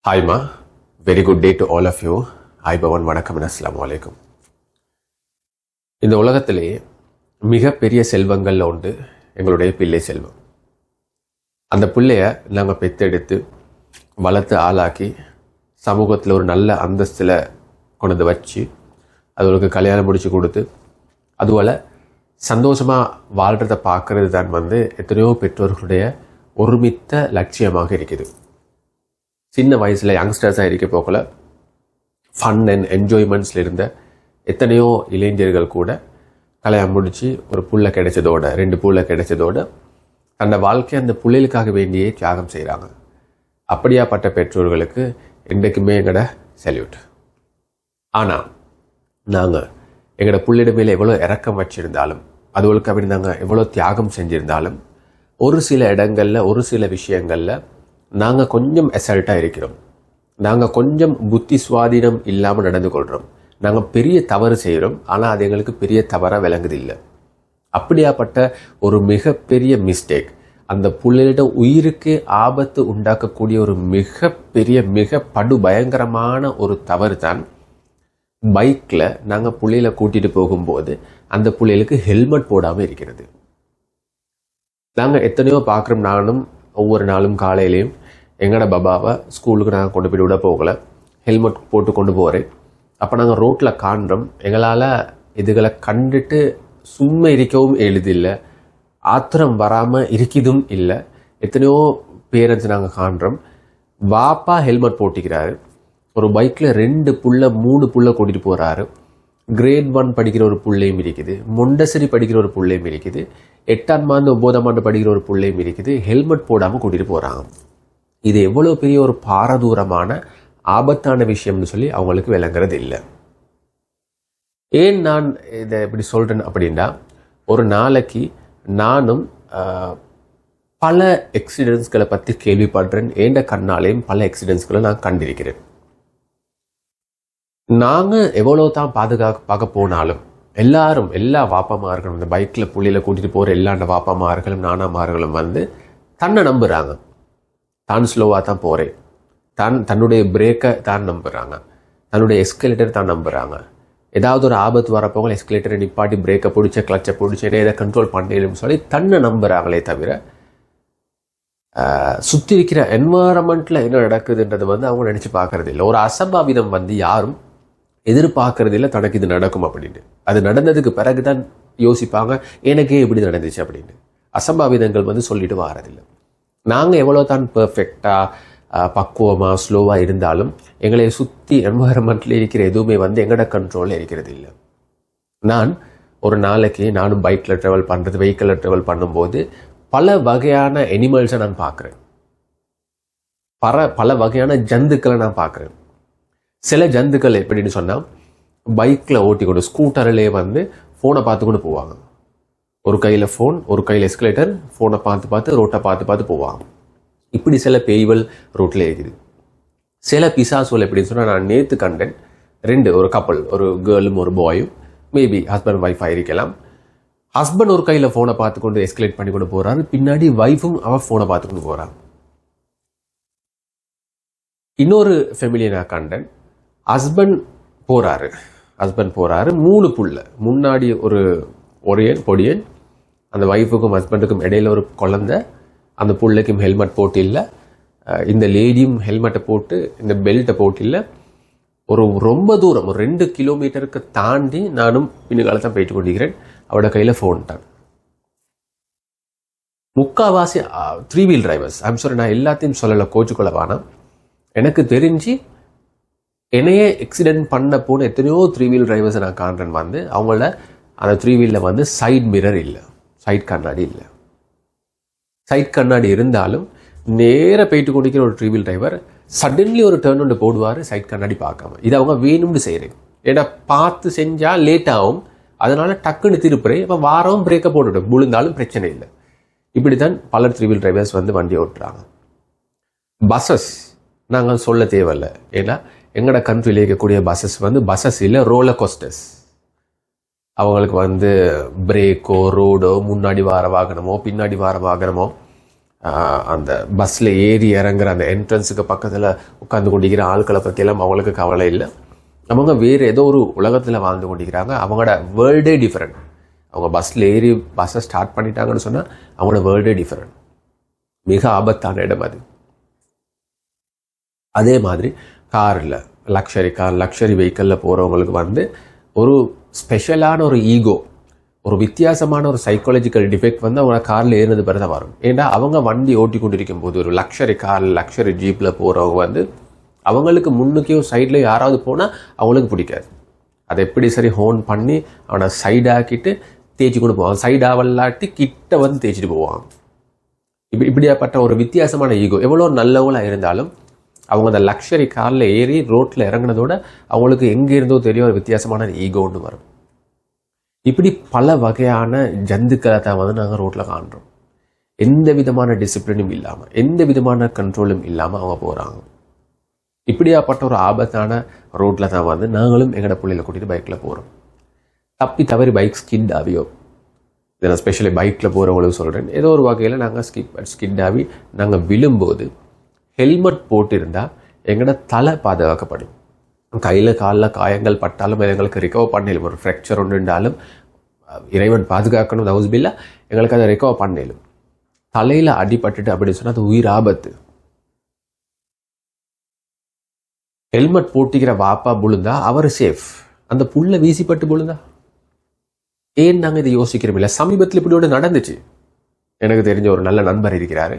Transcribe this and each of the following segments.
Hi Ma, very good day to all of you. Hi Bhavan, வணக்கம் அஸ்ஸலாமு அலைக்கும். இந்த உலகத்திலே மிகப்பெரிய செல்வங்கள்ல உண்டு எங்களுடைய பிள்ளை செல்வம். அந்த பிள்ளைய நாங்கள் பெற்றெடுத்து வளர்த்து ஆளாக்கி சமூகத்தில் ஒரு நல்ல அந்தஸ்தில் கொண்டு வச்சு அதுகளுக்கு கல்யாணம் முடிச்சு கொடுத்து அதுபோல் சந்தோஷமாக வாழ்கிறத பார்க்கறது தான் எத்தனையோ பெற்றோர்களுடைய ஒருமித்த லட்சியமாக இருக்குது. சின்ன வயசில் யங்ஸ்டர்ஸாக இருக்க போகல ஃபன் அண்ட் என்ஜாய்மெண்ட்ஸில் இருந்த எத்தனையோ இளைஞர்கள் கூட கல்யாணம் முடித்து ஒரு புள்ள கிடைச்சதோட 2 புள்ள கிடைச்சதோட அந்த வாழ்க்கையை அந்த பிள்ளைகளுக்காக வேண்டியே தியாகம் செய்கிறாங்க. அப்படியாப்பட்ட பெற்றோர்களுக்கு இன்றைக்குமே எங்களோட சல்யூட். ஆனால் நாங்கள் எங்களோட பிள்ளைட மேலே எவ்வளோ இறக்கம் வச்சுருந்தாலும் அதுகளுக்கு அப்படி நாங்கள் எவ்வளோ தியாகம் செஞ்சுருந்தாலும் ஒரு சில இடங்களில் ஒரு சில விஷயங்களில் நாங்கள் கொஞ்சம் அசல்ட்டாக இருக்கிறோம். நாங்கள் கொஞ்சம் புத்தி சுவாதீனம் இல்லாமல் நடந்து கொள்கிறோம். நாங்கள் பெரிய தவறு செய்கிறோம், ஆனால் அது எங்களுக்கு பெரிய தவறாக விளங்குதில்லை. அப்படியாப்பட்ட ஒரு மிகப்பெரிய மிஸ்டேக், அந்த புள்ளையிட உயிருக்கு ஆபத்து உண்டாக்கக்கூடிய ஒரு மிகப்பெரிய மிக பயங்கரமான ஒரு தவறு தான் பைக்கில் நாங்கள் புள்ளையில கூட்டிகிட்டு போகும்போது அந்த புள்ளைகளுக்கு ஹெல்மெட் போடாமல் இருக்கிறது. நாங்கள் எத்தனையோ பார்க்குறோம். நானும் ஒவ்வொரு நாளும் காலையிலையும் எங்களோட பாபாவை ஸ்கூலுக்கு நாங்கள் கொண்டு போய் விட போகலை, ஹெல்மெட் போட்டு கொண்டு போகிறேன். அப்போ நாங்கள் ரோட்டில் காண்றோம். எங்களால் இதுகளை கண்டுட்டு சும்மா இருக்கவும் எழுதில்லை, ஆத்திரம் வராமல் இருக்கதும் இல்லை. எத்தனையோ பேரண்ட்ஸ் நாங்கள் காண்றோம். வாப்பா ஹெல்மெட் போட்டிக்கிறாரு, ஒரு பைக்கில் 2 புள்ள 3 புள்ள கூட்டிகிட்டு போகிறாரு. கிரேட் 1 படிக்கிற ஒரு பிள்ளையும் இருக்குது, மொண்டசரி படிக்கிற ஒரு பிள்ளையும் இருக்குது, 8ஆம் ஆண்டு 9ஆம் ஆண்டு படிக்கிற ஒரு பிள்ளையும் இருக்குது. ஹெல்மெட் போடாமல் கூட்டிகிட்டு போகிறாங்க. இது எவ்வளோ பெரிய ஒரு பாரதூரமான ஆபத்தான விஷயம்னு சொல்லி அவங்களுக்கு விளங்குறது இல்லை. ஏன் நான் இதை எப்படி சொல்கிறேன் அப்படின்னா, ஒரு நாளைக்கு நானும் பல எக்ஸிடென்ட்ஸ்களை பற்றி கேள்விப்படுறேன். ஏண்ட கண்ணாலேயும் பல எக்ஸிடென்ட்ஸ்களை நான் கண்டிருக்கிறேன். நாங்கள் எவ்வளோ தான் பாதுகாப்பாக போனாலும் எல்லாரும் எல்லா வாப்பமார்களும் இந்த பைக்கில் புள்ளியில் கூட்டிகிட்டு போகிற எல்லா வாப்பமார்களும் நானாமார்களும் தன்னை நம்புகிறாங்க. தான் ஸ்லோவாக தான் போகிறேன், தன்னுடைய பிரேக்கை தான் நம்புகிறாங்க, தன்னுடைய எஸ்கலேட்டர் தான் நம்புகிறாங்க. ஏதாவது ஒரு ஆபத்து வரப்போங்க எஸ்கலேட்டரை நிப்பாட்டி பிரேக்கை பிடிச்ச கிளச்சை பிடிச்சேனே இதை கண்ட்ரோல் பண்ணணும்னு சொல்லி தன்னை நம்புகிறாங்களே தவிர சுற்றி இருக்கிற என்வாரன்மெண்ட்டில் என்ன நடக்குதுன்றது அவங்க நினச்சி பார்க்கறது இல்லை. ஒரு அசம்பாவிதம் யாரும் எதிர்பார்க்கறது இல்லை தனக்கு இது நடக்கும் அப்படின்னு. அது நடந்ததுக்கு பிறகுதான் யோசிப்பாங்க எனக்கே எப்படி நடந்துச்சு அப்படின்னு. அசம்பாவிதங்கள் சொல்லிட்டு வாரதில்லை. நாங்கள் எவ்வளோ தான் பர்ஃபெக்டாக பக்குவமாக ஸ்லோவாக இருந்தாலும் எங்களை சுற்றி என்வாரன்மெண்ட்டில் இருக்கிற எதுவுமே எங்களோட கண்ட்ரோலில் இருக்கிறது இல்லை. நான் ஒரு நாளைக்கு நானும் பைக்கில் ட்ராவல் பண்ணுறது, வெஹிக்கிளில் ட்ராவல் பண்ணும்போது பல வகையான அனிமல்ஸை நான் பார்க்குறேன், பல வகையான ஜந்துக்களை நான் பார்க்குறேன். சில ஜந்துக்கள் எப்படின்னு சொன்னால் பைக்கில் ஓட்டிக்கொண்டு ஸ்கூட்டர்லேயே ஃபோனை பார்த்து கொண்டு போவாங்க. ஒரு கையில் ஃபோன், ஒரு கையில் எஸ்கலேட்டர், ஃபோனை பார்த்து ரோட்டை பார்த்து போவாங்க. இப்படி சில பேய்வல் ரோட்டில் இருக்குது. சில பிசாசுகள் எப்படின்னு சொன்னால் நான் நேற்று கண்டேன். 2 ஒரு கப்பல், ஒரு கேர்ளும் ஒரு பாயும், மேபி ஹஸ்பண்ட் ஒய்ஃபாக இருக்கலாம். ஹஸ்பண்ட் ஒரு கையில் ஃபோனை பார்த்து கொண்டு எஸ்கலேட் பண்ணி கொண்டு போகிறாரு, பின்னாடி ஒய்ஃபும் அவன் ஃபோனை பார்த்து கொண்டு போகிறான். இன்னொரு ஃபேமிலியை நான் கண்டேன். ஹஸ்பண்ட் போகிறாரு, 3 புள்ள, முன்னாடி ஒரு பொடியன், அந்த ஒய்ஃபுக்கும் ஹஸ்பண்டுக்கும் இடையில ஒரு குழந்தை, அந்த புள்ளைக்கும் ஹெல்மெட் போட்டு இல்லை, இந்த லேடியும் ஹெல்மெட்டை போட்டு இந்த பெல்ட்டை போட்டு இல்லை. ரொம்ப தூரம் ஒரு 2 கிலோமீட்டருக்கு தாண்டி நானும் பின்னுக்கால தான் போயிட்டு கொண்டிருக்கிறேன். அவரோட கையில் ஃபோன் தான். முக்காவாசி 3 வீல் டிரைவர்ஸ், ஐம் சாரி நான் எல்லாத்தையும் சொல்லலை, கோச்சுக்கொள்ள வேணாம். எனக்கு தெரிஞ்சு என்னையே எக்ஸிடென்ட் பண்ண போன எத்தனையோ 3 வீல் டிரைவர்ஸை நான் காண்றேன். அவங்கள அந்த 3 வீலில் சைட் மிரர் இல்லை, சைட் கண்ணாடி இல்லை. சைட் கண்ணாடி இருந்தாலும் நேராக போயிட்டு கொண்டிருக்கிற ஒரு 3 வீல் டிரைவர் சடன்லி ஒரு டர்ன் ஒன்று போடுவார் சைட் கண்ணாடி பார்க்காம. இது அவங்க வேணும்னு செய்கிறேன். ஏன்னா பார்த்து செஞ்சால் லேட் ஆகும், அதனால டக்குன்னு திருப்புறேன். இப்போ வாரம் பிரேக்கை போட்டுவிடும், விழுந்தாலும் பிரச்சனை இல்லை. இப்படி தான் பல 3 வீல் டிரைவர்ஸ் வண்டி ஓட்டுறாங்க. பஸ்ஸஸ் நாங்கள் சொல்ல தேவையில்லை, ஏன்னா எங்களோட கண்ட்ரியில் இருக்கக்கூடிய பஸ்ஸஸ் இல்லை, ரோலர் கோஸ்டர்ஸ். அவங்களுக்கு பிரேக்கோ ரோடோ முன்னாடி வார வாகனமோ பின்னாடி வார வாகனமோ அந்த பஸ்ஸில் ஏறி இறங்குற அந்த என்ட்ரன்ஸுக்கு பக்கத்தில் உட்காந்து கொண்டிருக்கிற ஆட்களை பற்றியெல்லாம் அவங்களுக்கு கவலை இல்லை. அவங்க வேறு ஏதோ ஒரு உலகத்தில் வாழ்ந்து கொண்டிருக்கிறாங்க. அவங்களோட வேர்ல்டே டிஃப்ரெண்ட். அவங்க பஸ்ஸில் ஏறி பஸ்ஸை ஸ்டார்ட் பண்ணிட்டாங்கன்னு சொன்னால் அவங்களோட வேர்ல்டே டிஃப்ரெண்ட். மிக ஆபத்தான இடம் அது. அதே மாதிரி காரில் லக்ஸரி வெஹிக்கிளில் போகிறவங்களுக்கு ஒரு ஸ்பெஷலான ஒரு ஈகோ, ஒரு வித்தியாசமான ஒரு சைக்காலஜிக்கல் டிஃபெக்ட் அவங்க காரில் ஏறினது பிறகு தான் வரும். ஏன்னா அவங்க வண்டி ஓட்டி கொண்டிருக்கும் போது ஒரு லக்ஸரி ஜீப்பில் போகிறவங்க அவங்களுக்கு முன்னுக்கையோ சைடில் யாராவது போனால் அவங்களுக்கு பிடிக்காது. அதை எப்படி சரி ஹோன் பண்ணி அவனை சைடாக்கிட்டு தேய்ச்சி கொண்டு போவாங்க. சைடாவல்லாட்டி கிட்ட தேய்ச்சிட்டு போவாங்க. இப்படியாப்பட்ட ஒரு வித்தியாசமான ஈகோ. எவ்வளோ நல்லவங்களாக இருந்தாலும் அவங்க அந்த லக்ஸரி காரில் ஏறி ரோட்டில் இறங்கினதோட அவங்களுக்கு எங்கே இருந்தோ தெரிய ஒரு வித்தியாசமான ஈகோ ஒன்று வரும். இப்படி பல வகையான ஜந்துக்களை தான் நாங்கள் ரோட்டில் காண்றோம். எந்த விதமான டிசிப்ளினும் இல்லாமல், எந்த விதமான கண்ட்ரோலும் இல்லாமல் அவங்க போகிறாங்க. இப்படியாப்பட்ட ஒரு ஆபத்தான ரோட்டில் தான் நாங்களும் எங்களோட பிள்ளைகளை கூட்டிகிட்டு பைக்கில் போகிறோம். தப்பி தவறி பைக் ஸ்கிட் ஆகியோ, இதை நான் ஸ்பெஷலி பைக்கில் போகிறவங்களுக்கு சொல்கிறேன். ஏதோ ஒரு வகையில் நாங்கள் ஸ்கிட் ஆகி நாங்கள் விழும்போது ஹெல்மெட் போட்டிருந்தால் எங்களோட தலை பாதுகாக்கப்படும். கையில் காலில் காயங்கள் பட்டாலும் எங்களுக்கு ரிகவர் பண்ணலும். ஒரு ஃப்ராக்சர் ஒன்று இருந்தாலும் இறைவன் பாதுகாக்கணும், ஹவுஸ்பில்லா எங்களுக்கு அதை ரிகவர் பண்ணலும். தலையில் அடிபட்டுட்டு அப்படின்னு சொன்னால் அது உயிர் ஆபத்து. ஹெல்மெட் போட்டிக்கிற வாப்பா புழுந்தா அவர் சேஃப், அந்த புல்ல வீசிப்பட்டு புழுந்தா ஏன் நாங்கள் இதை யோசிக்கிறோம் இல்லை? சமீபத்தில் இப்படி ஒன்று நடந்துச்சு. எனக்கு தெரிஞ்ச ஒரு நல்ல நண்பர் இருக்கிறாரு.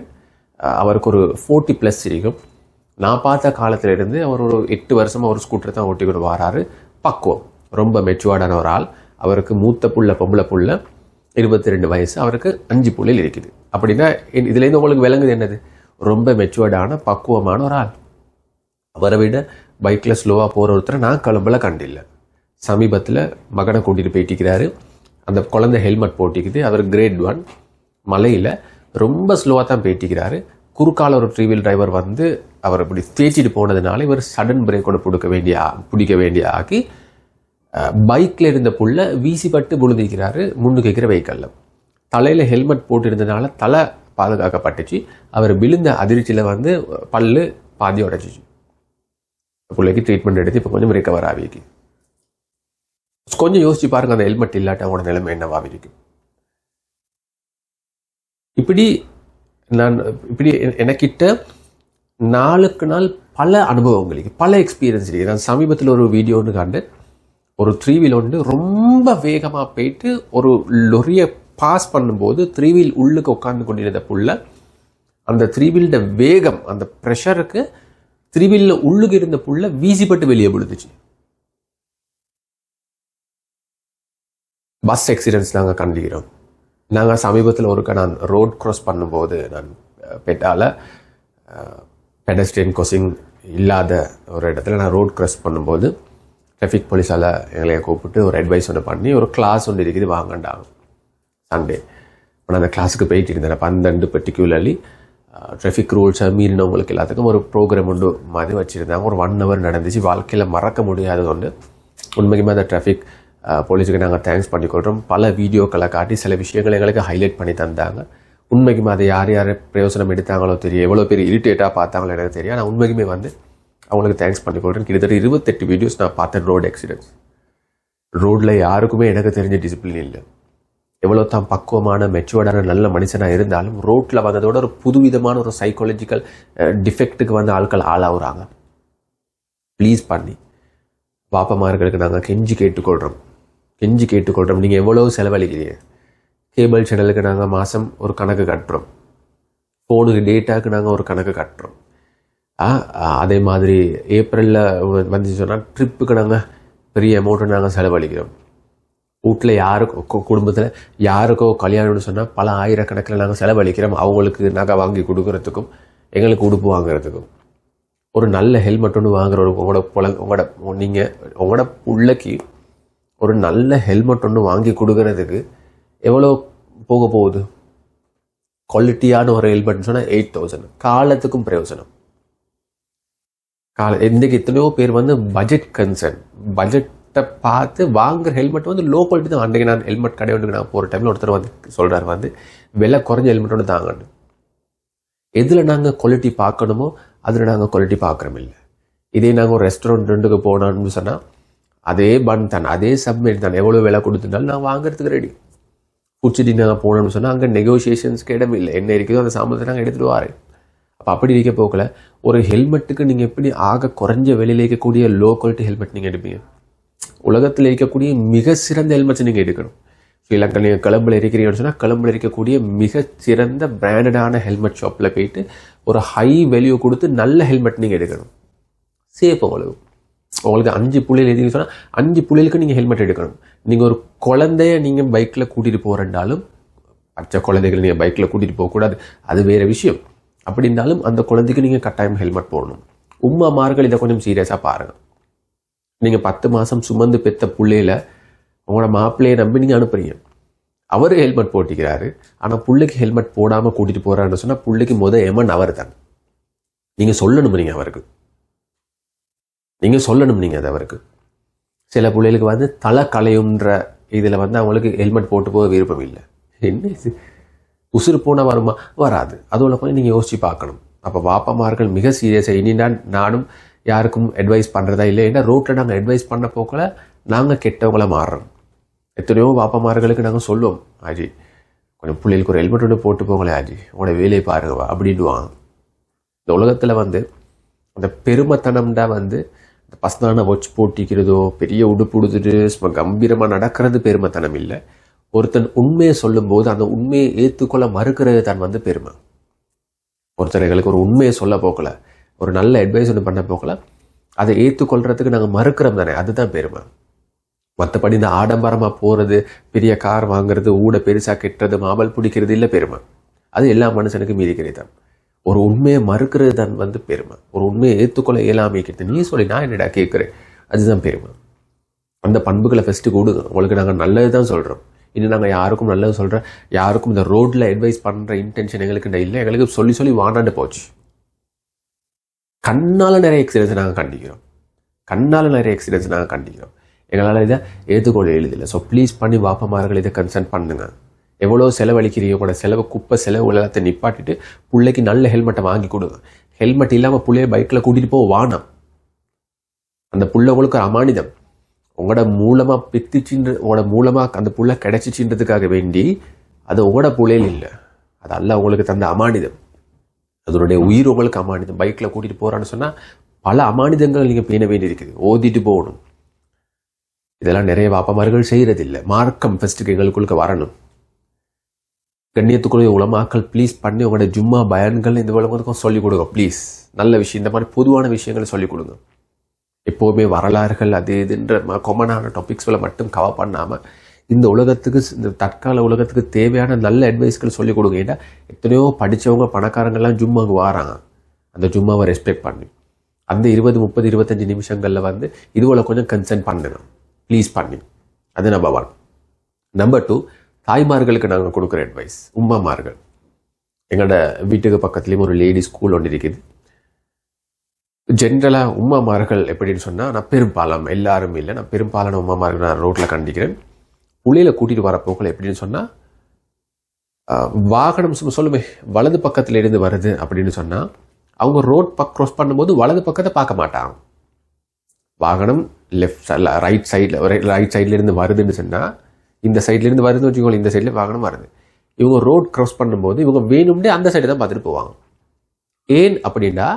அவருக்கு ஒரு 40+ இருக்கும். நான் பார்த்த காலத்தில் இருந்து அவர் ஒரு 8 வருஷமாக ஒரு ஸ்கூட்டரை தான் ஓட்டிக்கிட்டு வராரு. பக்குவம், ரொம்ப மெச்சுவார்டான ஒரு ஆள். அவருக்கு மூத்த பொம்பளை புள்ள 22 வயசு, அவருக்கு 5 புள்ளைகள் இருக்குது. அப்படின்னா இதுலேருந்து உங்களுக்கு விளங்குது என்னது? ரொம்ப மெச்சுவார்டான பக்குவமான ஒரு ஆள். அவரை விட பைக்கில் ஸ்லோவாக போகிற ஒருத்தரை நான் கிளம்பல கண்டில்லை. சமீபத்தில் மகனை கூட்டிகிட்டு போயிட்டிருக்கிறாரு. அந்த குழந்தை ஹெல்மெட் போட்டிக்குது. அவர் கிரேட் 1 மலையில் ரொம்ப ஸ்லோவாக தான் போயிட்டிருக்கிறாரு. குறுக்கால ஒரு 3-wheel டிரைவர் அவர் இப்படி தேய்ச்சிட்டு போனதுனால இவர் சடன் பிரேக்கோட பிடிக்க வேண்டிய ஆக்கி பைக்கில் இருந்த புள்ள வீசிப்பட்டு விழுந்திருக்கிறாரு முன்னுக்கு வைக்கிற வெஹிக்கலில். தலையில் ஹெல்மெட் போட்டிருந்ததுனால தலை பாதுகாக்கப்பட்டுச்சு. அவர் விழுந்த அதிர்ச்சியில் பல்லு பாதி உடைச்சிச்சு. பிள்ளைக்கு ட்ரீட்மெண்ட் எடுத்து இப்போ கொஞ்சம் ரிகவர் ஆகிருக்கு. கொஞ்சம் யோசிச்சு பாருங்க, அந்த ஹெல்மெட் இல்லாட்ட அவனோட நிலைமை என்னவா இருக்கு. இப்படி எனக்கிட்ட நாளுக்கு நாள் பல அனுபவங்களுக்கு, பல எக்ஸ்பீரியன்ஸ் இருக்கு. நான் சமீபத்தில் ஒரு வீடியோ ஒன்று கண்டு, ஒரு 3-wheel ரொம்ப வேகமாக போயிட்டு ஒரு லொரியை பாஸ் பண்ணும்போது 3-wheel உள்ளுக்கு உட்காந்து கொண்டிருந்த புள்ள அந்த 3-wheel வேகம், அந்த ப்ரெஷருக்கு 3-wheel உள்ளுக்கு இருந்த புள்ள வீசிப்பட்டு வெளியே விழுந்துச்சு. பஸ் ஆக்சிடென்ட்ஸ் நாங்கள் கண்டிக்கிறோம். நாங்கள் சமீபத்தில் நான் ரோட் க்ராஸ் பண்ணும்போது, நான் பெடஸ்ட்ரியன் கிராசிங் இல்லாத ஒரு இடத்துல நான் ரோட் க்ராஸ் பண்ணும்போது டிராஃபிக் போலீஸால் எங்களை கூப்பிட்டு ஒரு அட்வைஸ் ஒன்று பண்ணி, ஒரு கிளாஸ் ஒன்று இருக்குது வாங்கண்டாங்க சண்டே. நான் அந்த கிளாஸுக்கு போயிட்டு இருந்தேன். 12 பர்டிகுலர்லி டிராஃபிக் ரூல்ஸை மீறினவங்களுக்கு எல்லாத்துக்கும் ஒரு ப்ரோக்ராம் ஒன்று மாதிரி வச்சுருந்தாங்க. ஒரு 1 hour நடந்துச்சு. வாழ்க்கையில் மறக்க முடியாதது ஒன்று. உண்மைக்குமே அந்த டிராஃபிக் போலீஸுக்கு நாங்கள் தேங்க்ஸ் பண்ணிக்கொள்கிறோம். பல வீடியோக்களை காட்டி சில விஷயங்களை எங்களுக்கு ஹைலைட் பண்ணி தந்தாங்க. உண்மைக்குமே அதை யார் பிரயோசனம் எடுத்தாங்களோ தெரியும், எவ்வளோ பேர் இரிட்டேட்டாக பார்த்தாங்களோ எனக்கு தெரியும். நான் உண்மைக்குமே அவங்களுக்கு தேங்க்ஸ் பண்ணிக்கொள்கிறேன். கிட்டத்தட்ட 28 வீடியோஸ் நான் பார்த்தேன் ரோடு ஆக்சிடென்ட்ஸ். ரோடில் யாருக்குமே எனக்கு தெரிஞ்ச டிசிப்ளின் இல்லை. எவ்வளோ தான் பக்குவமான மெச்சுவர்டான நல்ல மனுஷனாக இருந்தாலும் ரோட்டில் வந்ததோட ஒரு புதுவிதமான ஒரு சைக்காலஜிக்கல் டிஃபெக்ட்டுக்கு ஆட்கள் ஆளாகுறாங்க. ப்ளீஸ் பண்ணி பாப்பமார்களுக்கு நாங்கள் கெஞ்சி கேட்டுக்கொள்கிறோம். நீங்கள் எவ்வளோ செலவழிக்கிறீங்க? கேபிள் சேனலுக்கு நாங்கள் மாதம் ஒரு கணக்கு கட்டுறோம். ஃபோனுக்கு டேட்டாவுக்கு நாங்கள் ஒரு கணக்கு கட்டுறோம். அதே மாதிரி ஏப்ரலில் சொன்னால் ட்ரிப்புக்கு நாங்கள் பெரிய அமௌண்ட்டை நாங்கள் செலவழிக்கிறோம். வீட்டில் யாருக்கோ, குடும்பத்தில் யாருக்கோ கல்யாணம்னு சொன்னால் பல ஆயிரக்கணக்கில் நாங்கள் செலவழிக்கிறோம். அவங்களுக்கு நகை வாங்கி கொடுக்கறதுக்கும் எங்களுக்கு உடுப்பு வாங்குறதுக்கும். ஒரு நல்ல ஹெல்மெட் ஒன்று வாங்குற உங்களோட பிள்ளைக்கு ஒரு நல்ல ஹெல்மெட் ஒன்று வாங்கி கொடுக்கறதுக்கு எவ்வளோ போக போகுது? குவாலிட்டியான ஒரு ஹெல்மெட்னு சொன்னால் 8000. காலத்துக்கும் பிரயோஜனம். இன்றைக்கு எத்தனையோ பேர் பட்ஜெட் கன்சர்ன், பட்ஜெட்டை பார்த்து வாங்குற ஹெல்மெட் லோ குவாலிட்டி தான். அன்றைக்கு நான் ஹெல்மெட் கடை ஒன்று நான் போகிற டைமில் ஒருத்தர் சொல்கிறார் விலை குறைஞ்ச ஹெல்மெட் ஒன்று தாங்கன்னு. எதில் நாங்கள் குவாலிட்டி பார்க்கணுமோ அதில் நாங்கள் குவாலிட்டி பார்க்குறோம் இல்லை. இதே நாங்கள் ஒரு ரெஸ்டாரண்ட்டுக்கு போனோம்னு சொன்னால் அதே பன் தான், அதே சப்மேட் தான், எவ்வளோ விலை கொடுத்துட்டாலும் நான் வாங்குறதுக்கு ரெடி. பிடிச்சிட்டு நாங்கள் போனோம்னு சொன்னால் அங்கே நெகோசியேஷன்ஸ்க்கு இடம் இல்லை. என்ன இருக்குதோ அந்த சாமானத்தை நாங்கள் எடுத்துகிட்டு வரேன். அப்போ அப்படி இருக்க போக்கில் ஒரு ஹெல்மெட்டுக்கு நீங்கள் எப்படி ஆக குறைஞ்ச விலையில் இருக்கக்கூடிய லோ குவாலிட்டி ஹெல்மெட் நீங்கள் எடுப்பீங்க? உலகத்தில் இருக்கக்கூடிய மிக சிறந்த ஹெல்மெட்ஸ் நீங்கள் எடுக்கணும். ஸ்ரீலங்கா நீங்கள் கிளம்பில் இருக்கிறீங்கன்னு சொன்னால் கிளம்பில் இருக்கக்கூடிய மிக சிறந்த பிராண்டடான ஹெல்மெட் ஷாப்பில் போயிட்டு ஒரு ஹை வேல்யூ கொடுத்து நல்ல ஹெல்மெட் நீங்கள் எடுக்கணும். சேஃப் உங்களுக்கு 5 புள்ளிகள் எதுன்னு சொன்னால் 5 புள்ளிகளுக்கு நீங்கள் ஹெல்மெட் எடுக்கணும். நீங்கள் ஒரு குழந்தைய நீங்கள் பைக்கில் கூட்டிகிட்டு போகிறண்டாலும், பச்சை குழந்தைகள் நீங்கள் பைக்கில் கூட்டிகிட்டு போகக்கூடாது, அது வேறு விஷயம். அப்படி இருந்தாலும் அந்த குழந்தைக்கு நீங்கள் கட்டாயம் ஹெல்மெட் போடணும். உம்மாமார்கள் இதை கொஞ்சம் சீரியஸாக பாருங்கள். நீங்கள் 10 மாதம் சுமந்து பெற்ற பிள்ளையில உங்களோட மாப்பிள்ளையை நம்பி நீங்கள் அனுப்புறீங்க. அவர் ஹெல்மெட் போட்டிக்கிறாரு, ஆனால் பிள்ளைக்கு ஹெல்மெட் போடாமல் கூட்டிகிட்டு போகிறான்னு சொன்னால் பிள்ளைக்கு எமன் அவர் தான். நீங்கள் சொல்லணும், நீங்கள் சொல்லணும் அது அவருக்கு. சில பிள்ளைகளுக்கு தலை களையுன்ற இதில் அவங்களுக்கு ஹெல்மெட் போட்டு போக விருப்பம் இல்லை. என்ன இது, உசுறு போனால் வருமா? வராது. அதோட போய் நீங்கள் யோசிச்சு பார்க்கணும். அப்போ பாப்பாமார்கள் மிக சீரியஸாக இனி நானும் யாருக்கும் அட்வைஸ் பண்ணுறதா இல்லை. ஏன்னா ரோட்டில் நாங்கள் அட்வைஸ் பண்ண போக்கில் நாங்கள் கெட்டவங்கள மாறுறோம். எத்தனையோ பாப்பாமார்களுக்கு நாங்கள் சொல்லுவோம், ஆஜி கொஞ்சம் பிள்ளைகளுக்கு ஒரு ஹெல்மெட் ஒன்று போட்டு போங்களே ஆஜி, உங்களோட வேலையை பாருங்கவா அப்படின்வாங்க. இந்த உலகத்தில் அந்த பெருமைத்தனம்டா இந்த பசனான வாட்ச் போட்டிக்கிறதோ பெரிய உடுப்பு உடுத்துட்டு சும்மா கம்பீரமாக நடக்கிறது பெருமைத்தனம் இல்லை. ஒருத்தன் உண்மையை சொல்லும்போது அந்த உண்மையை ஏற்றுக்கொள்ள மறுக்கிறது தான் பெருமை. ஒருத்தர்களுக்கு ஒரு உண்மையை சொல்ல போக்கல, ஒரு நல்ல அட்வைஸ் ஒன்று பண்ண போக்கல, அதை ஏற்றுக்கொள்றதுக்கு நாங்கள் மறுக்கிறோம் தானே, அதுதான் பெருமை. மற்றபடி இந்த ஆடம்பரமாக போகிறது, பெரிய கார் வாங்குறது, ஊட பெருசாக கெட்டுறது, மாபல் பிடிக்கிறது இல்லை பெருமை. அது எல்லா மனுஷனுக்கும் இருக்கிறது தான். ஒரு உண்மையை மறுக்கிறது தான் பெருமை. ஒரு உண்மையை ஏற்றுக்கொள்ள இயலாமைக்கிறது. நீ சொல்லி நான் என்னடா கேட்குறேன், அதுதான் பெருமை. அந்த பண்புகளை ஃபஸ்ட்டு கொடுங்க. உங்களுக்கு நாங்கள் நல்லது தான் சொல்கிறோம். இன்னும் நாங்கள் யாருக்கும் நல்லது சொல்கிறோம், யாருக்கும் இந்த ரோட்டில் அட்வைஸ் பண்ணுற இன்டென்ஷன் எங்களுக்கு இல்லை. எங்களுக்கு சொல்லி சொல்லி வாண்டாண்டு போச்சு. கண்ணால் நிறைய எக்ஸ்பீரியன்ஸ் நாங்கள் கண்டிக்கிறோம். எங்களால் இதை ஏற்றுக்கொள்ள எழுதில்லை. ஸோ ப்ளீஸ் பண்ணி வாப்பமார்கள் இதை கன்சர்ன் பண்ணுங்க. எவ்வளோ செலவழிக்கிறீங்க கூட செலவு, குப்பை செலவு எல்லாத்தையும் நிப்பாட்டிட்டு பிள்ளைக்கு நல்ல ஹெல்மெட்டை வாங்கி கொடுங்க. ஹெல்மெட் இல்லாமல் பிள்ளைய பைக்கில் கூட்டிகிட்டு போக வானம். அந்த புள்ள உங்களுக்கு அமானிதம். உங்களோட மூலமாக பித்திச்சின்ற, உங்களோட மூலமாக அந்த புள்ள கிடைச்சிச்சின்றதுக்காக வேண்டி அது உங்களோட புள்ளையில் இல்லை, அது அல்ல உங்களுக்கு தந்த அமானிதம். அதனுடைய உயிர் உங்களுக்கு அமானிதம். பைக்கில் கூட்டிகிட்டு போகிறான்னு சொன்னால் பல அமானிதங்கள் நீங்கள் பேண வேண்டி இருக்குது, ஓதிட்டு போகணும். இதெல்லாம் நிறைய வாப்பமார்கள் செய்கிறதில்லை. மார்க்கம் ஃபஸ்ட்டுக்கு எங்களுக்குள்ள வரணும். கண்ணியத்துக்குரிய உலமாக்கள் ப்ளீஸ் பண்ணி உங்களோட ஜும்மா பயான்கள் இந்த உலகத்துக்கும் சொல்லிக் கொடுங்க ப்ளீஸ். நல்ல விஷயம், இந்த மாதிரி பொதுவான விஷயங்களை சொல்லிக் கொடுங்க. எப்போவுமே வரலாறுகள் அது இதுன்ற காமனான டாபிக்ஸ்களை மட்டும் கவர் பண்ணாமல் இந்த உலகத்துக்கு, இந்த தற்கால உலகத்துக்கு தேவையான நல்ல அட்வைஸ்கள் சொல்லிக் கொடுங்க. ஏன்னா எத்தனையோ படித்தவங்க பணக்காரங்கள்லாம் ஜும்மாவுக்கு வராங்க. அந்த ஜும்மாவை ரெஸ்பெக்ட் பண்ணி அந்த 20, 30, 25 நிமிஷங்களில் இதுவரை கொஞ்சம் கன்சர்ன் பண்ணுங்க ப்ளீஸ் பண்ணி. அது நம்பர் 1. நம்பர் 2, தாய்மார்களுக்கு நாங்கள் கொடுக்குற அட்வைஸ். உம்மாமார்கள், எங்களோட வீட்டுக்கு பக்கத்துலேயும் ஒரு லேடி ஸ்கூல் ஒன்று இருக்குது. ஜென்ரலாக உம்மாமார்கள் எப்படின்னு சொன்னால், நான் பெரும்பாலும் எல்லாரும் இல்லை, நான் பெரும்பாலான உம்மாமார்கள் நான் ரோட்டில் கண்டிக்கிறேன். புள்ளையில கூட்டிகிட்டு வர போக்கில் எப்படின்னு சொன்னால், வாகனம் சொல்லுமே வலது பக்கத்தில் இருந்து வருது அப்படின்னு சொன்னால் அவங்க ரோட் க்ராஸ் பண்ணும்போது வலது பக்கத்தை பார்க்க மாட்டாங்க. வாகனம் ரைட் சைடில் இருந்து வருதுன்னு சொன்னால், இந்த சைட்லேருந்து வருதுன்னு வச்சுக்கோங்க, இந்த சைடில் வாகனம் வருது, இவங்க ரோட் க்ராஸ் பண்ணும்போது இவங்க வேணும்னே அந்த சைடு தான் பார்த்துட்டு போவாங்க. ஏன் அப்படின்னா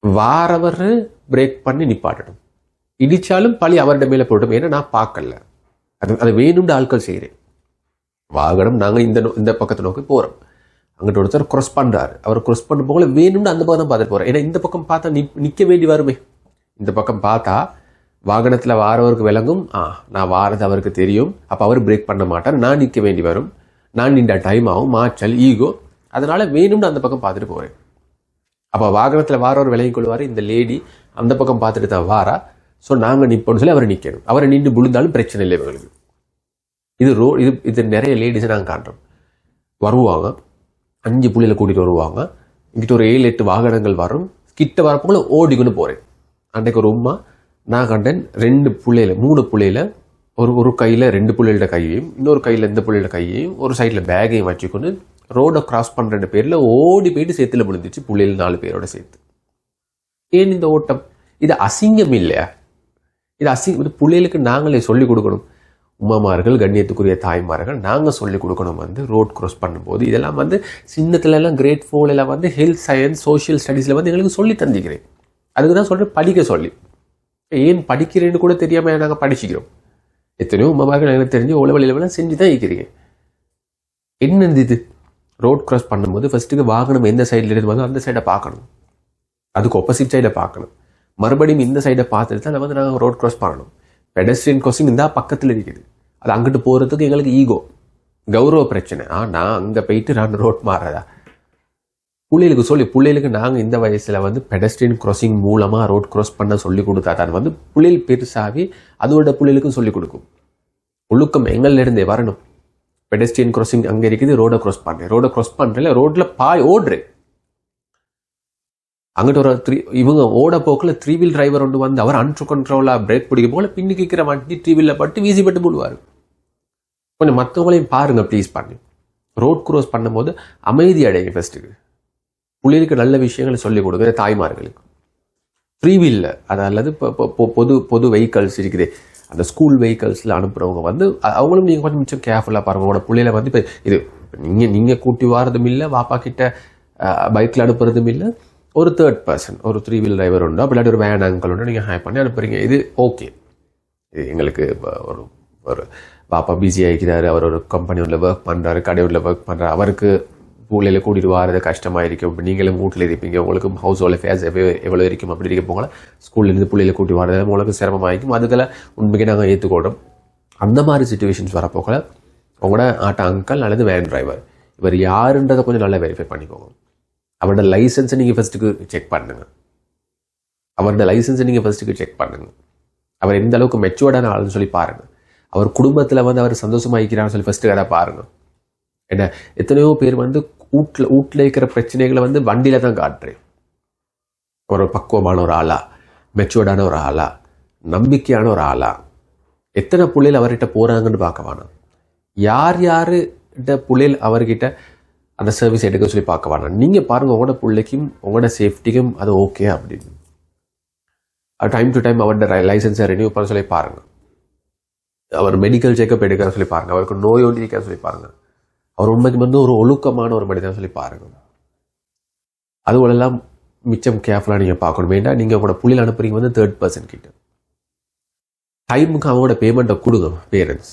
வாரவர் பிரேக் பண்ணி நிப்பாட்டணும், இடிச்சாலும் பழி அவர்கிட்ட மேலே போட்டோம். ஏன்னா நான் பார்க்கல, அது வேணும்னு ஆட்கள் செய்கிறேன். வாகனம் நாங்கள் இந்த பக்கத்தை நோக்கி போகிறோம், அங்கிட்ட ஒருத்தர் க்ராஸ் பண்ணுறாரு, அவர் க்ராஸ் பண்ணும் போல வேணும்னு அந்த பக்கம் தான் பார்த்துட்டு போகிறேன். ஏன்னா இந்த பக்கம் பார்த்தா நிற்க வேண்டி வருமே, இந்த பக்கம் பார்த்தா வாகனத்தில் வாரவருக்கு விளங்கும், நான் வாரது அவருக்கு தெரியும், அப்போ அவர் பிரேக் பண்ண மாட்டார், நான் நிற்க வேண்டி வரும், நான் நின்ற டைம் ஆகும், மாற்றல் ஈகோ, அதனால வேணும்னு அந்த பக்கம் பார்த்துட்டு போகிறேன். அப்போ வாகனத்தில் வாரவர் விளங்கி கொள்வார், இந்த லேடி அந்த பக்கம் பார்த்துட்டு தான் வாரா, ஸோ நாங்கள் நிற்போம்னு சொல்லி அவரை நிற்கணும். அவரை நின்று விழுந்தாலும் பிரச்சனை இல்லை இவங்களுக்கு. இது நிறைய லேடிஸை நாங்கள் காட்டுறோம். வருவாங்க, 5 புள்ளையில கூட்டிகிட்டு வருவாங்க, இங்கிட்ட ஒரு 7, 8 வாகனங்கள் வரும், கிட்ட வரப்போல ஓடிக்கொண்டு போகிறேன். அன்றைக்கு ஒரு உமா நான் கண்டேன், 2 புள்ளையில 3 புள்ளையில ஒரு கையில் 2 புள்ளைகளோட கையையும் இன்னொரு கையில் இந்த புள்ளையோட கையையும் ஒரு சைடில் பேக்கையும் வச்சுக்கொண்டு ரோடை கிராஸ் பண்ணுற பேரில் ஓடி போயிட்டு சேத்துல விழுந்துச்சு, புள்ளையில் 4 பேரோட சேர்த்து. ஏன் இந்த ஓட்டம்? இது அசிங்கம் இல்லையா? இது பிள்ளைகளுக்கு நாங்களே சொல்லிக் கொடுக்கணும். உமாமார்கள், கண்ணியத்துக்குரிய தாய்மார்கள், நாங்கள் சொல்லிக் கொடுக்கணும். ரோட் கிராஸ் பண்ணும்போது இதெல்லாம் சின்னத்துலலாம் கிரேட் 4 ஹெல்த் சயின்ஸ் சோஷியல் ஸ்டடீஸில் எங்களுக்கு சொல்லி தந்திக்கிறேன். அதுக்கு தான் சொல்கிறேன், படிக்க சொல்லி. ஏன் படிக்கிறேன்னு கூட தெரியாமல் நாங்கள் படிச்சுக்கிறோம். எத்தனையோ உமாமார்கள் எனக்கு தெரிஞ்சு உளவெளியிலாம் செஞ்சு தான் இருக்கிறீங்க. என்னது இது? ரோட் கிராஸ் பண்ணும்போது ஃபர்ஸ்ட்டுக்கு வாகனம் எந்த சைடில் இருந்து அந்த சைடை பார்க்கணும், அதுக்கு ஆப்போசிட் சைடை பார்க்கணும். மறுபடியும் இந்த சைடை பார்த்துட்டு தான் நாங்கள் ரோட் கிராஸ் பண்ணணும். பெடஸ்ட்ரியன் கிராசிங் இந்த பக்கத்தில் இருக்குது. அது அங்கிட்டு போகிறதுக்கு எங்களுக்கு ஈகோ, கௌரவ பிரச்சனை. நான் அங்கே போயிட்டு நான் ரோட் மாறதா? பிள்ளைகளுக்கு நாங்கள் இந்த வயசில் பெடஸ்ட்ரியன் கிராசிங் மூலமாக ரோட் கிராஸ் பண்ண சொல்லி கொடுத்தா தான் பிள்ளைகள் பெருசாகி அதோட பிள்ளைகளுக்கும் சொல்லிக் கொடுக்கும். ஒழுக்கம் எங்கள்லேருந்தே வரணும். பெடஸ்ட்ரியன் கிராசிங் அங்கே இருக்குது, ரோடை கிராஸ் பண்ணுறேன், ரோடை கிராஸ் பண்ணுறேன், ரோட்டில் பாய் ஓடுறேன். அங்கிட்ட இவங்க ஓட போக்கில் 3 வீல் டிரைவர் ஒன்று அவர் அன்ட்ரு கண்ட்ரோலாக பிரேக் பிடிக்க போல பின்னுக்கு இருக்கிற வண்டி 3 வீலில் பட்டு வீசி பட்டு போடுவார். கொஞ்சம் மற்றவங்களையும் பாருங்க ப்ளீஸ் பண்ணி. ரோட் கிராஸ் பண்ணும்போது அமைதி அடைங்க. ஃபர்ஸ்ட்டுக்கு பிள்ளைகளுக்கு நல்ல விஷயங்களை சொல்லிக் கொடுக்குற தாய்மார்களுக்கு. 3 வீலில் அது அல்லது பொது வெஹிக்கல்ஸ் இருக்குது, அந்த ஸ்கூல் வெஹிக்கல்ஸில் அனுப்புகிறவங்க அவங்களும் நீங்கள் கொஞ்சம் மிச்சம் கேர்ஃபுல்லாக பாருங்கள். உங்களோட பிள்ளைகளை இப்போ இது நீங்கள் கூட்டி வாரதும் இல்லை, வாப்பா கிட்ட பைக்கில் அனுப்புறதும் இல்லை, ஒரு 3rd பர்சன், ஒரு 3 வீல் டிரைவர் உண்டு, அப்படி ஒரு வேன் அங்கிள் உண்டு, நீங்கள் ஹை பண்ணி அனுப்புறீங்க. இது ஓகே. இது எங்களுக்கு ஒரு பாப்பா பிஸி ஆகிக்கிறாரு, அவர் ஒரு கம்பெனி ஒன்றில் ஒர்க் பண்ணுறாரு, கடை ஒன்றில் ஒர்க் பண்ணுறாரு, அவருக்கு பிள்ளையில கூட்டிட்டு வரது கஷ்டமாக இருக்கும். இப்போ நீங்களும் வீட்டில் இருப்பீங்க, உங்களுக்கு ஹவுஸ் ஹோல்ட் அஃபேர்ஸ் எவ்வளோ இருக்கும், அப்படி இருக்க போகல ஸ்கூல்லேருந்து பிள்ளையில கூட்டி வரது உங்களுக்கு சிரமமாகிக்கும். அதுக்கெல்லாம் உண்மைக்கு நாங்கள் ஏற்றுக்கொள்கிறோம். அந்த மாதிரி சுச்சுவேஷன்ஸ் வரப்போக்கல உங்களோட ஆட்டோ அங்கிள் அல்லது வேன் டிரைவர் இவர் யாருன்றதை கொஞ்சம் நல்லா வெரிஃபை பண்ணிக்கோங்க. அவரோட லைசன்ஸை நீங்கள் ஃபர்ஸ்ட்டுக்கு செக் பண்ணுங்க. அவர் எந்த அளவுக்கு மெச்சுவர்டான ஆளுன்னு சொல்லி பாருங்கள். அவர் குடும்பத்தில் அவர் சந்தோஷமாக இருக்கிறான்னு சொல்லி ஃபர்ஸ்ட்டு அதை பாருங்கள். ஏன்னா எத்தனையோ பேர் வீட்டில் இருக்கிற பிரச்சனைகளை வண்டியில் தான் காட்டுறேன். ஒரு பக்குவமான ஒரு ஆளா, மெச்சுவர்டான ஒரு ஆளா, நம்பிக்கையான ஒரு ஆளா, எத்தனை பிள்ளைகள் அவர்கிட்ட போகிறாங்கன்னு பார்க்க வேணாம். யார்கிட்ட பிள்ளைகள் அவர்கிட்ட அந்த சர்வீஸ் எடுக்க சொல்லி பார்க்க வேணாம். நீங்கள் பாருங்கள், உங்களோட பிள்ளைக்கும் உங்களோட சேஃப்டிக்கும் அது ஓகே அப்படின்னு. டைம் டு டைம் அவரோட லைசன்ஸை ரெனியூ பண்ண சொல்லி பாருங்கள். அவர் மெடிக்கல் செக்அப் எடுக்கிற சொல்லி பாருங்கள். அவருக்கு நோய் ஒன்று இருக்க சொல்லி பாருங்கள். அவர் உண்மைக்கு ஒரு ஒழுக்கமான ஒரு மனிதன் சொல்லி பாருங்கள். அதுவெல்லாம் மிச்சம் கேர்ஃபுல்லாக நீங்கள் பார்க்கணும். வேண்டாம் நீங்கள் உங்களோட புள்ளியில் அனுப்புறீங்க 3rd பர்சன் கிட்ட. டைமுக்கு அவங்களோட பேமெண்ட்டை கொடுங்க. பேரண்ட்ஸ்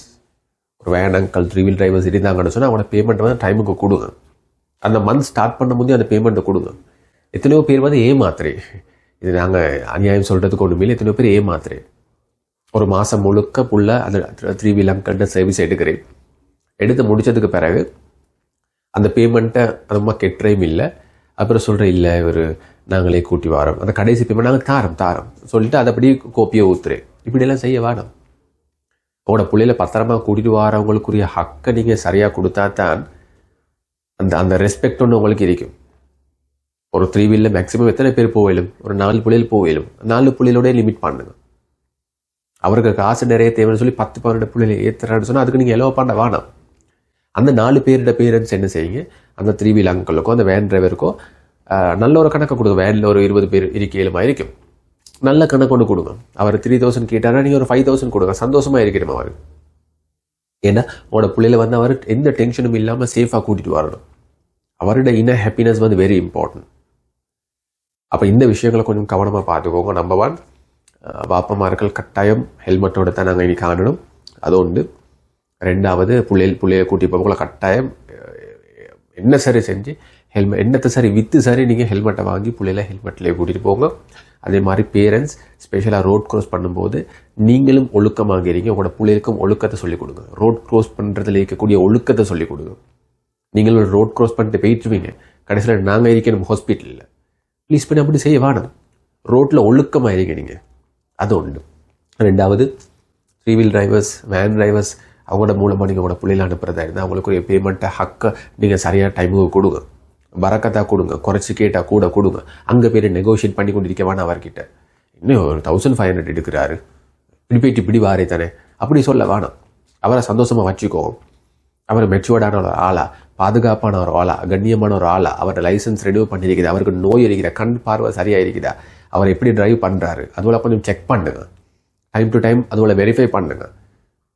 ஒரு வேன் அங்கிள் 3 வீல் டிரைவர்ஸ் இருந்தாங்கன்னு சொன்னால் அவங்களோட பேமெண்ட்டை டைமுக்கு கொடுங்க. அந்த மந்த் ஸ்டார்ட் பண்ண முடியும் அந்த பேமெண்ட்டை கொடுங்க. எத்தனையோ பேர் ஏமாத்துறே, இது நாங்கள் அநியாயம் சொல்கிறதுக்கு ஒன்றுமே இல்லை. எத்தனையோ பேர் ஏமாத்துறேன். ஒரு மாதம் முழுக்க புள்ள அந்த 3 வீல் அங்கிள்கிட்ட சர்வீஸ் எடுக்கிறேன். எடுத்து முடித்ததுக்கு பிறகு அந்த பேமெண்ட்டை அதுமா கெட்டுறையும் இல்லை. அப்புறம் சொல்கிறேன், இல்லை இவர் நாங்களே கூட்டி வரோம், அந்த கடைசி பேமெண்ட் நாங்கள் தாரோம் சொல்லிட்டு அதை அப்படி கோப்பியை ஊத்துறேன். இப்படியெல்லாம் செய்ய வேணும். உங்களோட பிள்ளையில பத்திரமா கூட்டிட்டு வரவங்களுக்குரிய ஹக்கை நீங்கள் சரியாக கொடுத்தா தான் அந்த ரெஸ்பெக்ட் ஒன்று உங்களுக்கு இருக்கும். ஒரு 3 வீலில் மேக்ஸிமம் எத்தனை பேர் போயிலும், ஒரு 4 பிள்ளைகள் போயிலும், 4 பிள்ளைகளோட லிமிட் பண்ணுங்க. அவருக்கு காசு நிறைய தேவைன்னு சொல்லி 10-12 பிள்ளைகள் ஏற்றுறான்னு சொன்னால் அதுக்கு நீங்கள் எலோ பண்ண வேணாம். அந்த 4 பேரோட பேரண்ட்ஸ் என்ன செய்யுங்க, அந்த 3 வீல் அங்கிளுக்கோ அந்த வேன் டிரைவருக்கோ நல்ல ஒரு கணக்கை கொடுங்க. வேனில் ஒரு 20 பேர் இருக்கையிலுமா இருக்கும், நல்ல கணக்கு ஒன்று கொடுங்க. அவர் 3000 கேட்டாரா நீங்கள் ஒரு 5000 கொடுங்க. சந்தோஷமாக இருக்கணும் அவர். ஏன்னா உங்களோட பிள்ளையில அவர் எந்த டென்ஷனும் இல்லாமல் சேஃபாக கூட்டிகிட்டு வரணும். அவரோட இன்னர் ஹாப்பினஸ் வெரி இம்பார்ட்டன்ட். அப்போ இந்த விஷயங்களை கொஞ்சம் கவனமாக பார்த்துக்கோங்க. நம்பர் 1, வாப்பமார்கள் கட்டாயம் ஹெல்மெட்டோட தான் நாங்கள் இனி காணணும். அது ஒன்று. 2வது, பிள்ளைய கூட்டி போகல கட்டாயம் என்ன சரி செஞ்சு ஹெல்மெட் என்னத்தை சரி விற்று சரி நீங்கள் ஹெல்மெட்டை வாங்கி பிள்ளையில ஹெல்மெட்லேயே கூட்டிகிட்டு போங்க. அதே மாதிரி பேரண்ட்ஸ் ஸ்பெஷலாக ரோட் க்ராஸ் பண்ணும்போது நீங்களும் ஒழுக்கமாகிறீங்க. உங்களோட பிள்ளைகளுக்கும் ஒழுக்கத்தை சொல்லிக் கொடுங்க. ரோட் க்ராஸ் பண்ணுறதுல இருக்கக்கூடிய ஒழுக்கத்தை சொல்லிக் கொடுங்க. நீங்களும் ரோட் க்ராஸ் பண்ணிட்டு போயிட்டுருவீங்க, கடைசியில் நாங்கள் இருக்கணும் ஹாஸ்பிட்டலில். ப்ளீஸ் பண்ணி அப்படி செய்ய வேணும். ரோட்டில் ஒழுக்கமாக இருங்க நீங்கள். அது ஒன்று. 2வது, 3 வீல் டிரைவர்ஸ், வேன் டிரைவர்ஸ் அவங்களோட மூலமாக நீங்கள் உங்களோட பிள்ளைகளை அனுப்புறதா இருந்தால் அவங்களுக்கு பேமெண்ட்டை ஹக்கை நீங்கள் சரியான டைமுக்கு கொடுங்க. பறக்கத்தாக கொடுங்க. குறைச்சி கேட்டால் கூட கொடுங்க. அங்கே பேர் நெகோஷியேட் பண்ணி கொண்டு இருக்க வேணாம். அவர்கிட்ட இன்னும் ஒரு 1500 எடுக்கிறாரு, இப்படி போயிட்டு இப்படி வாரே தானே அப்படி சொல்ல வேணாம். அவரை சந்தோஷமாக வச்சுக்கோ. அவர் மெச்சுவர்டான ஒரு ஆளா பாதுகாப்பான ஒரு ஆளா, கண்ணியமான ஒரு ஆளா, அவரோட லைசன்ஸ் ரெனியூ பண்ணியிருக்குதா, அவருக்கு நோய் இருக்கிறா, கண் பார்வை சரியாக இருக்குதா, அவர் எப்படி டிரைவ் பண்ணுறாரு, அதுபோல் கொஞ்சம் செக் பண்ணுங்க. டைம் டு டைம் அதுபோல் வெரிஃபை பண்ணுங்க.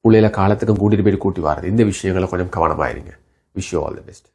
பிள்ளையில காலத்துக்கும் கூட்டிகிட்டு போய் கூட்டி வர்றது, இந்த விஷயங்களை கொஞ்சம் கவனமாயிருங்க. Wish you all the best.